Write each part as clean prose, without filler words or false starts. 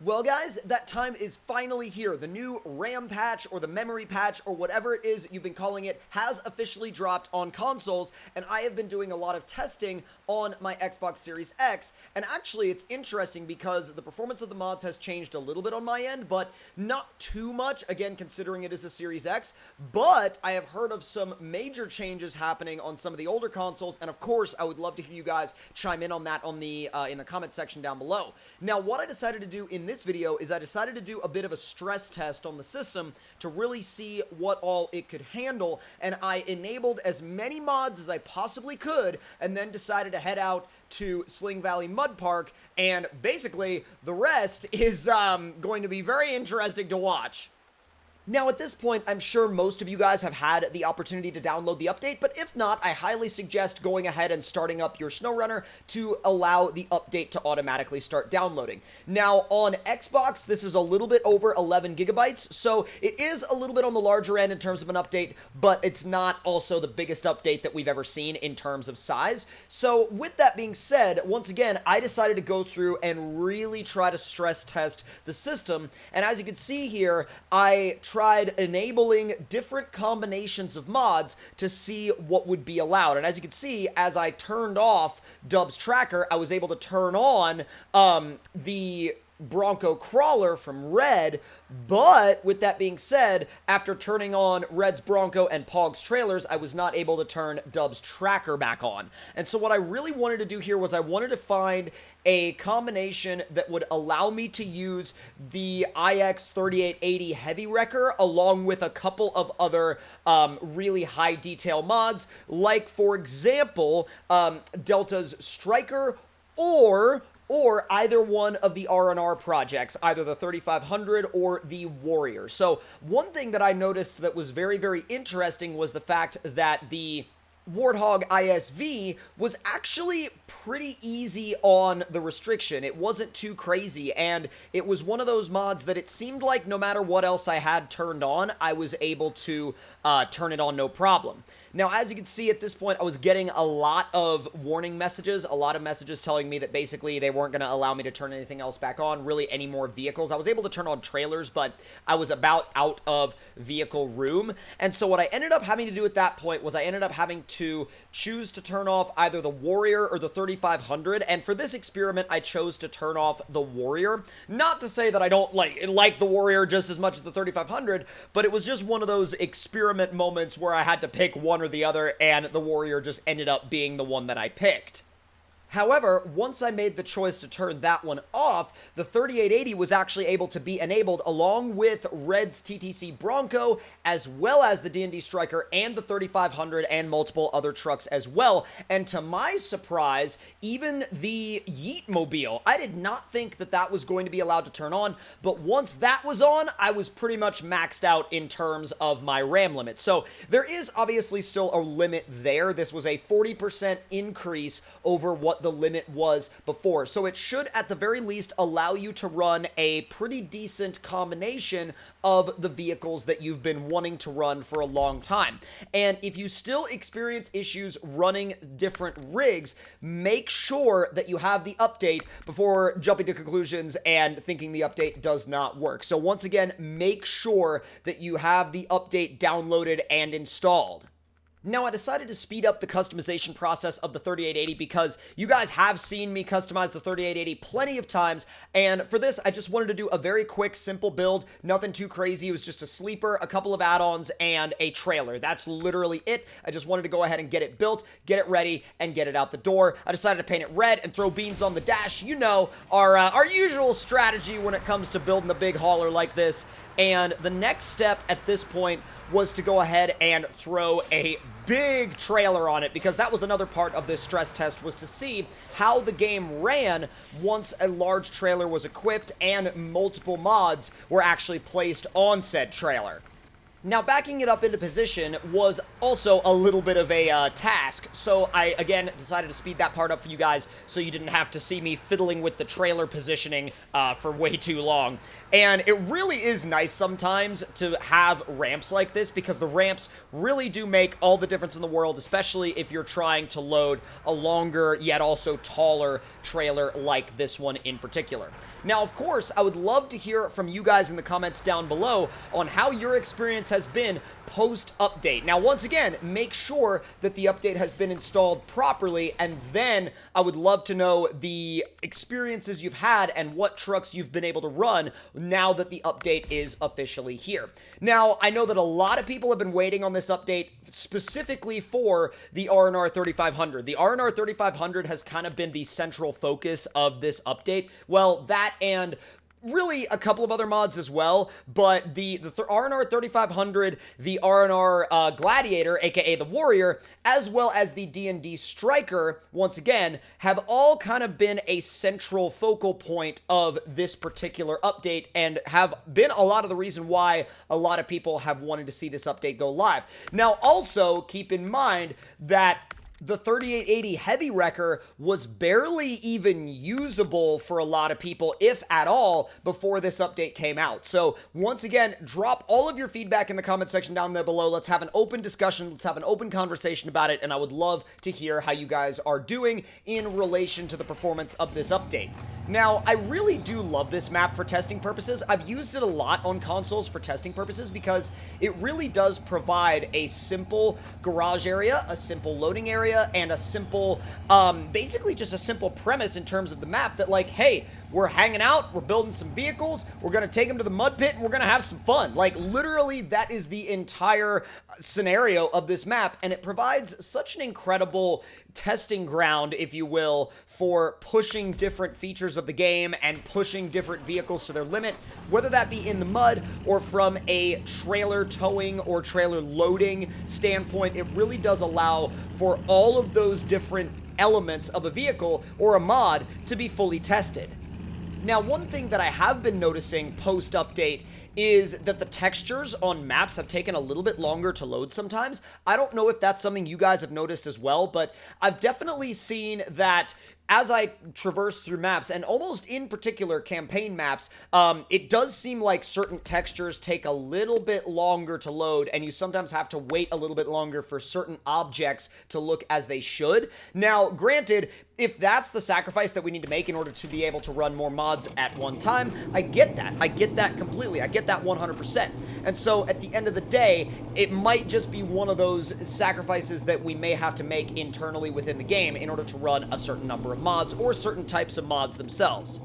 Well guys, that time is finally here. The new RAM patch or the memory patch or whatever it is you've been calling it has officially dropped on consoles, and I have been doing a lot of testing on my Xbox Series X. And actually it's interesting because the performance of the mods has changed a little bit on my end, but not too much, again considering it is a Series X. But I have heard of some major changes happening on some of the older consoles, and of course I would love to hear you guys chime in on that on the in the comment section down below. Now what I decided to do in this video is I decided to do a bit of a stress test on the system to really see what all it could handle, and I enabled as many mods as I possibly could and then decided to head out to Sling Valley Mud Park, and basically the rest is going to be very interesting to watch. Now, at this point, I'm sure most of you guys have had the opportunity to download the update, but if not, I highly suggest going ahead and starting up your SnowRunner to allow the update to automatically start downloading. Now, on Xbox, this is a little bit over 11 gigabytes, so it is a little bit on the larger end in terms of an update, but it's not also the biggest update that we've ever seen in terms of size. So, with that being said, once again, I decided to go through and really try to stress test the system, and as you can see here, I tried enabling different combinations of mods to see what would be allowed. And as you can see, as I turned off Dub's tracker, I was able to turn on the Bronco Crawler from Red, but with that being said, after turning on Red's Bronco and Pog's trailers, I was not able to turn Dub's tracker back on. And so what I really wanted to do here was I wanted to find a combination that would allow me to use the IX3880 Heavy Wrecker along with a couple of other really high detail mods, like for example, Delta's Striker or either one of the R&R projects, either the 3500 or the Warrior. So one thing that I noticed that was very, very interesting was the fact that the Warthog ISV was actually pretty easy on the restriction. It wasn't too crazy, and it was one of those mods that it seemed like no matter what else I had turned on, I was able to turn it on no problem. Now, as you can see at this point, I was getting a lot of warning messages, a lot of messages telling me that basically they weren't going to allow me to turn anything else back on, really any more vehicles. I was able to turn on trailers, but I was about out of vehicle room. And so what I ended up having to do at that point was I ended up having to choose to turn off either the Warrior or the 3500. And for this experiment, I chose to turn off the Warrior. Not to say that I don't like the Warrior just as much as the 3500, but it was just one of those experiment moments where I had to pick one or the other, and the Warrior just ended up being the one that I picked. However, once I made the choice to turn that one off, the 3880 was actually able to be enabled along with Red's TTC Bronco, as well as the D&D Striker and the 3500 and multiple other trucks as well. And to my surprise, even the Yeetmobile, I did not think that that was going to be allowed to turn on, but once that was on, I was pretty much maxed out in terms of my RAM limit. So there is obviously still a limit there. This was a 40% increase over what the limit was before. So it should at the very least allow you to run a pretty decent combination of the vehicles that you've been wanting to run for a long time. And if you still experience issues running different rigs, make sure that you have the update before jumping to conclusions and thinking the update does not work. So once again, make sure that you have the update downloaded and installed. Now, I decided to speed up the customization process of the 3880 because you guys have seen me customize the 3880 plenty of times, and for this, I just wanted to do a very quick, simple build, nothing too crazy. It was just a sleeper, a couple of add-ons, and a trailer. That's literally it. I just wanted to go ahead and get it built, get it ready, and get it out the door. I decided to paint it red and throw beans on the dash. You know, our usual strategy when it comes to building a big hauler like this. And the next step at this point was to go ahead and throw a big trailer on it, because that was another part of this stress test, was to see how the game ran once a large trailer was equipped and multiple mods were actually placed on said trailer. Now, backing it up into position was also a little bit of a task, so I, again, decided to speed that part up for you guys so you didn't have to see me fiddling with the trailer positioning for way too long. And it really is nice sometimes to have ramps like this, because the ramps really do make all the difference in the world, especially if you're trying to load a longer yet also taller trailer like this one in particular. Now, of course, I would love to hear from you guys in the comments down below on how your experience has been post-update. Now, once again, make sure that the update has been installed properly, and then I would love to know the experiences you've had and what trucks you've been able to run now that the update is officially here. Now, I know that a lot of people have been waiting on this update specifically for the R&R 3500. The R&R 3500 has kind of been the central focus of this update. Well, that and really a couple of other mods as well, but the R&R 3500, the R&R Gladiator, aka the Warrior, as well as the D&D Striker, once again, have all kind of been a central focal point of this particular update and have been a lot of the reason why a lot of people have wanted to see this update go live. Now, also, keep in mind that the 3880 Heavy Wrecker was barely even usable for a lot of people, if at all, before this update came out. So, once again, drop all of your feedback in the comment section down there below. Let's have an open discussion. Let's have an open conversation about it, and I would love to hear how you guys are doing in relation to the performance of this update. Now, I really do love this map for testing purposes. I've used it a lot on consoles for testing purposes because it really does provide a simple garage area, a simple loading area, and a simple, basically just a simple premise in terms of the map that, like, hey, we're hanging out, we're building some vehicles, we're gonna take them to the mud pit, and we're gonna have some fun. Like, literally, that is the entire scenario of this map, and it provides such an incredible testing ground, if you will, for pushing different features of the game and pushing different vehicles to their limit, whether that be in the mud or from a trailer towing or trailer loading standpoint. It really does allow for all of those different elements of a vehicle or a mod to be fully tested. Now, one thing that I have been noticing post-update is that the textures on maps have taken a little bit longer to load sometimes. I don't know if that's something you guys have noticed as well, but I've definitely seen that as I traverse through maps, and almost in particular campaign maps, it does seem like certain textures take a little bit longer to load, and you sometimes have to wait a little bit longer for certain objects to look as they should. Now, granted, if that's the sacrifice that we need to make in order to be able to run more mods at one time, I get that. I get that completely. I get that 100%. And so, at the end of the day, it might just be one of those sacrifices that we may have to make internally within the game in order to run a certain number of mods or certain types of mods themselves.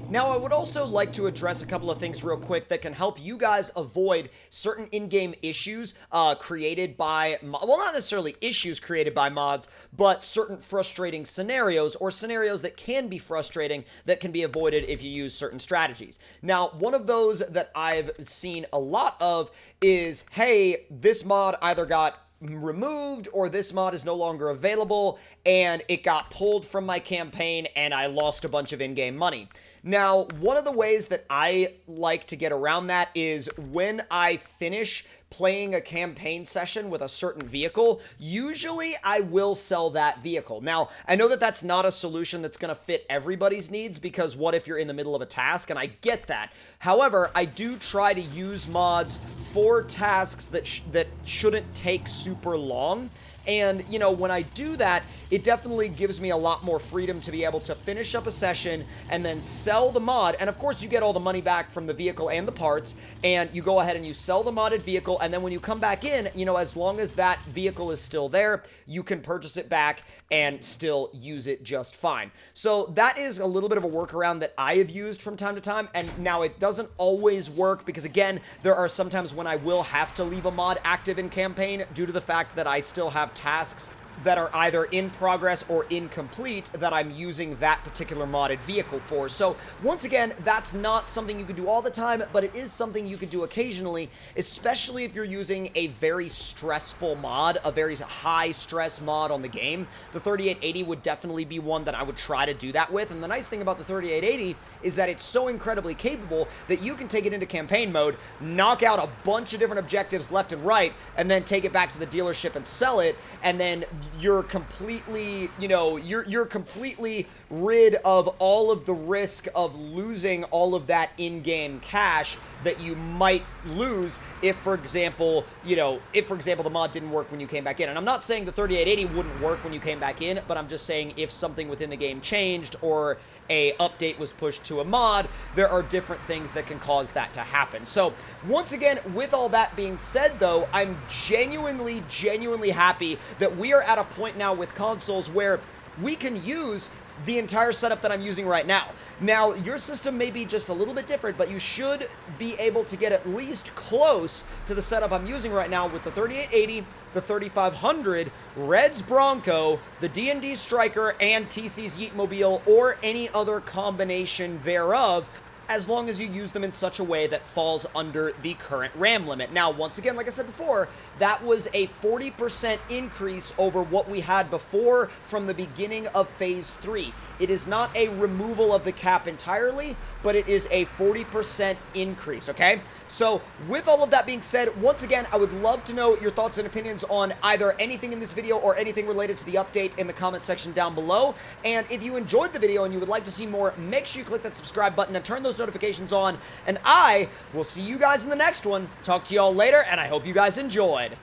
Now, I would also like to address a couple of things real quick that can help you guys avoid certain in-game issues created by, well, not necessarily issues created by mods, but certain frustrating scenarios or scenarios that can be frustrating that can be avoided if you use certain strategies. Now, one of those that I've seen a lot of is, hey, this mod either got removed or this mod is no longer available and it got pulled from my campaign and I lost a bunch of in-game money. Now, one of the ways that I like to get around that is when I finish playing a campaign session with a certain vehicle, usually I will sell that vehicle. Now, I know that that's not a solution that's going to fit everybody's needs, because what if you're in the middle of a task, and I get that. However, I do try to use mods for tasks that shouldn't take super long. And, you know, when I do that, it definitely gives me a lot more freedom to be able to finish up a session and then sell the mod. And of course, you get all the money back from the vehicle and the parts, and you go ahead and you sell the modded vehicle. And then when you come back in, you know, as long as that vehicle is still there, you can purchase it back and still use it just fine. So that is a little bit of a workaround that I have used from time to time. And now it doesn't always work because, again, there are sometimes when I will have to leave a mod active in campaign due to the fact that I still have tasks that are either in progress or incomplete that I'm using that particular modded vehicle for. So once again, that's not something you can do all the time, but it is something you can do occasionally, especially if you're using a very stressful mod, a very high stress mod on the game. The 3880 would definitely be one that I would try to do that with, and the nice thing about the 3880 is that it's so incredibly capable that you can take it into campaign mode, knock out a bunch of different objectives left and right, and then take it back to the dealership and sell it, and then you're completely, you know, you're completely rid of all of the risk of losing all of that in-game cash that you might lose if, for example, the mod didn't work when you came back in. And I'm not saying the 3880 wouldn't work when you came back in, but I'm just saying if something within the game changed or a update was pushed to a mod, there are different things that can cause that to happen. So once again, with all that being said though, I'm genuinely happy that we are at a point now with consoles where we can use the entire setup that I'm using right now. Now, your system may be just a little bit different, but you should be able to get at least close to the setup I'm using right now with the 3880, the 3500, Red's Bronco, the D&D Striker, and TC's Yeetmobile, or any other combination thereof, as long as you use them in such a way that falls under the current RAM limit. Now, once again, like I said before, that was a 40% increase over what we had before from the beginning of Phase 3. It is not a removal of the cap entirely, but it is a 40% increase, okay? So, with all of that being said, once again, I would love to know your thoughts and opinions on either anything in this video or anything related to the update in the comment section down below. And if you enjoyed the video and you would like to see more, make sure you click that subscribe button and turn those notifications on. And I will see you guys in the next one. Talk to y'all later, and I hope you guys enjoyed.